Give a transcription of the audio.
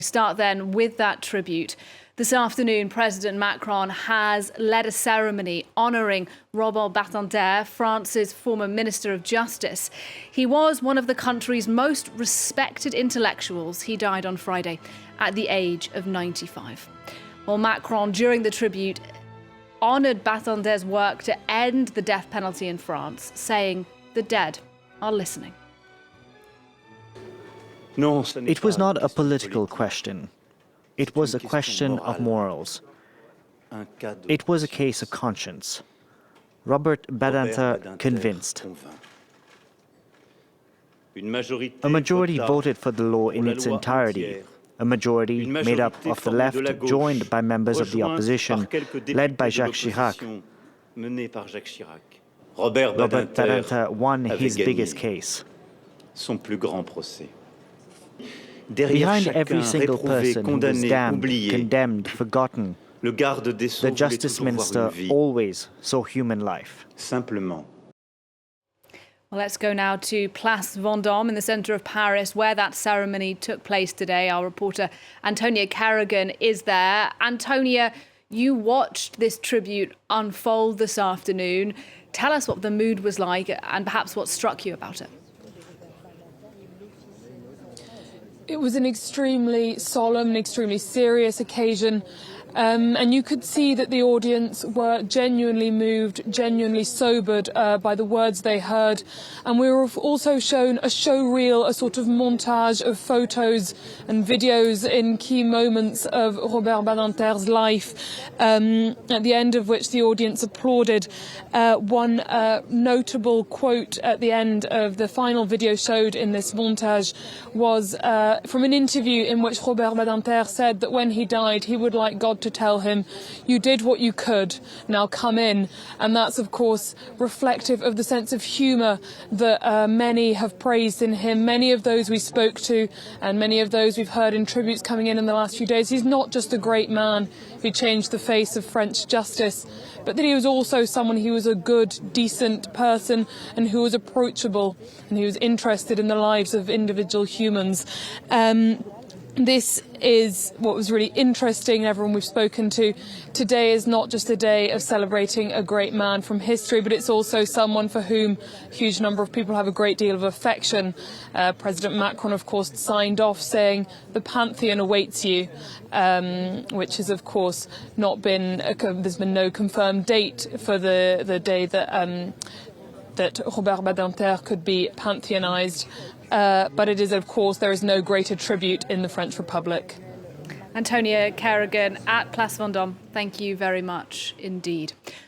Start then with that tribute. This afternoon, President Macron has led a ceremony honouring Robert Badinter, France's former Minister of Justice. He was one of the country's most respected intellectuals. He died on Friday at the age of 95. Well, Macron, during the tribute, honoured Badinter's work to end the death penalty in France, saying the dead are listening. It was not a political question. It was a question of morals. It was a case of conscience. Robert Badinter convinced. A majority voted for the law in its entirety. A majority made up of the left, joined by members of the opposition, led by Jacques Chirac. Robert Badinter won his biggest case. Behind every single person who was damned, condemned, forgotten, the Justice Minister always saw human life. Well, let's go now to Place Vendome in the centre of Paris, where that ceremony took place today. Our reporter Antonia Kerrigan is there. Antonia, you watched this tribute unfold this afternoon. Tell us what the mood was like and perhaps what struck you about it. It was an extremely solemn, extremely serious occasion. And you could see that the audience were genuinely moved, genuinely sobered by the words they heard. And we were also shown a showreel, a sort of montage of photos and videos in key moments of Robert Badinter's life, at the end of which the audience applauded. One notable quote at the end of the final video showed in this montage was from an interview in which Robert Badinter said that when he died, he would like God to tell him, "You did what you could, now come in." And that's, of course, reflective of the sense of humour that many have praised in him, many of those we spoke to and many of those we've heard in tributes coming in the last few days. He's not just a great man who changed the face of French justice, but that he was also someone who was a good, decent person and who was approachable and who was interested in the lives of individual humans. This is what was really interesting. Everyone we've spoken to today is not just a day of celebrating a great man from history, but it's also someone for whom a huge number of people have a great deal of affection. President Macron, of course, signed off saying the Pantheon awaits you, which has, of course, not been, there's been no confirmed date for the day that that Robert Badinter could be pantheonized. But it is, of course, there is no greater tribute in the French Republic. Antonia Kerrigan at Place Vendome, thank you very much indeed.